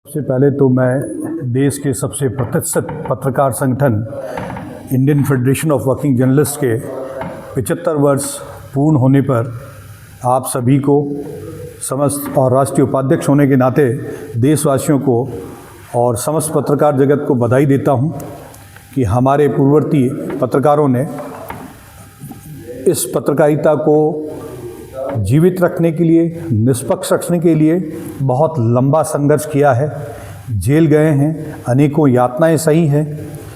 सबसे पहले तो मैं देश के सबसे प्रतिष्ठित पत्रकार संगठन Indian federation of working journalist के 75 वर्ष पूर्ण होने पर आप सभी को समस्त और राष्ट्रीय उपाध्यक्ष होने के नाते देशवासियों को और समस्त पत्रकार जगत को बधाई देता हूं कि हमारे पूर्ववर्ती पत्रकारों ने इस पत्रकारिता को जीवित रखने के लिए, निष्पक्ष रखने के लिए बहुत लंबा संघर्ष किया है। जेल गए हैं, अनेकों यातनाएं सही हैं,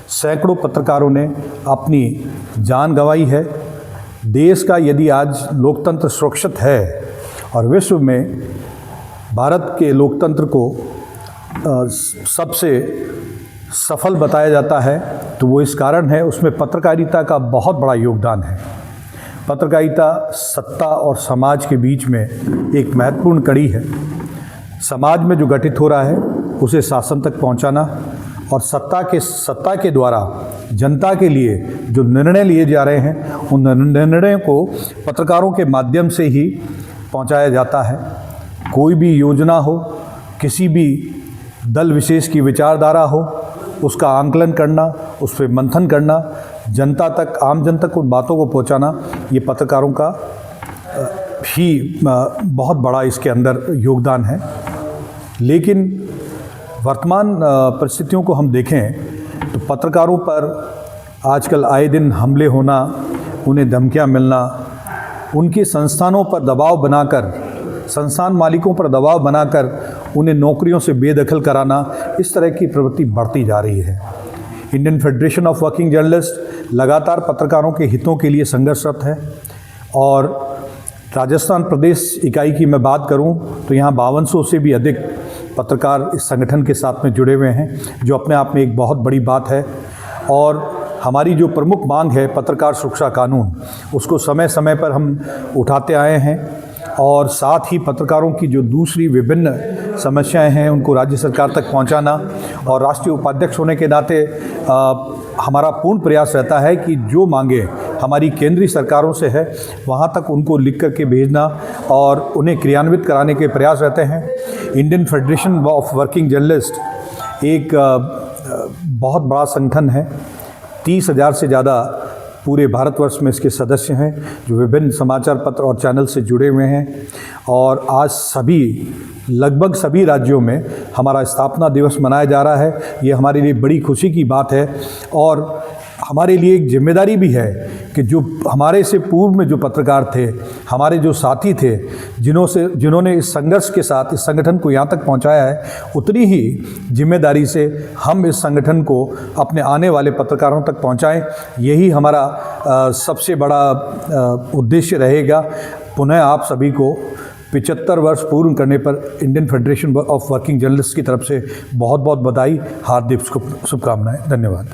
सैकड़ों पत्रकारों ने अपनी जान गंवाई है। देश का यदि आज लोकतंत्र सुरक्षित है और विश्व में भारत के लोकतंत्र को सबसे सफल बताया जाता है तो वो इस कारण है, उसमें पत्रकारिता का बहुत बड़ा योगदान है। पत्रकारिता सत्ता और समाज के बीच में एक महत्वपूर्ण कड़ी है। समाज में जो घटित हो रहा है उसे शासन तक पहुंचाना और सत्ता के द्वारा जनता के लिए जो निर्णय लिए जा रहे हैं उन निर्णयों को पत्रकारों के माध्यम से ही पहुंचाया जाता है। कोई भी योजना हो, किसी भी दल विशेष की विचारधारा हो, उसका आंकलन करना, उस पर मंथन करना, जनता तक, आम जनता तक उन बातों को पहुंचाना, ये पत्रकारों का ही बहुत बड़ा इसके अंदर योगदान है। लेकिन वर्तमान परिस्थितियों को हम देखें तो पत्रकारों पर आजकल आए दिन हमले होना, उन्हें धमकियां मिलना, उनके संस्थानों पर दबाव बनाकर, संस्थान मालिकों पर दबाव बनाकर उन्हें नौकरियों से बेदखल कराना, इस तरह की प्रवृत्ति बढ़ती जा रही है। Indian federation of working journalist लगातार पत्रकारों के हितों के लिए संघर्षरत है और राजस्थान प्रदेश इकाई की मैं बात करूं तो यहाँ 5200 से भी अधिक पत्रकार इस संगठन के साथ में जुड़े हुए हैं, जो अपने आप में एक बहुत बड़ी बात है। और हमारी जो प्रमुख मांग है पत्रकार सुरक्षा कानून, उसको समय समय पर हम उठाते आए हैं और साथ ही पत्रकारों की जो दूसरी विभिन्न समस्याएं हैं उनको राज्य सरकार तक पहुंचाना। और राष्ट्रीय उपाध्यक्ष होने के नाते हमारा पूर्ण प्रयास रहता है कि जो मांगे हमारी केंद्रीय सरकारों से है वहां तक उनको लिख करके भेजना और उन्हें क्रियान्वित कराने के प्रयास रहते हैं। Indian federation of working journalist एक बहुत बड़ा संगठन है। 30,000 से ज़्यादा पूरे भारतवर्ष में इसके सदस्य हैं जो विभिन्न समाचार पत्र और चैनल से जुड़े हुए हैं। और आज लगभग सभी राज्यों में हमारा स्थापना दिवस मनाया जा रहा है। ये हमारे लिए बड़ी खुशी की बात है और हमारे लिए एक जिम्मेदारी भी है कि जो हमारे से पूर्व में जो पत्रकार थे, हमारे जो साथी थे, जिन्होंने इस संघर्ष के साथ इस संगठन को यहाँ तक पहुँचाया है, उतनी ही जिम्मेदारी से हम इस संगठन को अपने आने वाले पत्रकारों तक पहुँचाएं। यही हमारा सबसे बड़ा उद्देश्य रहेगा। पुनः आप सभी को 75 वर्ष पूर्ण करने पर Indian federation of working journalist की तरफ से बहुत बहुत बधाई, हार्दिक शुभकामनाएं। धन्यवाद।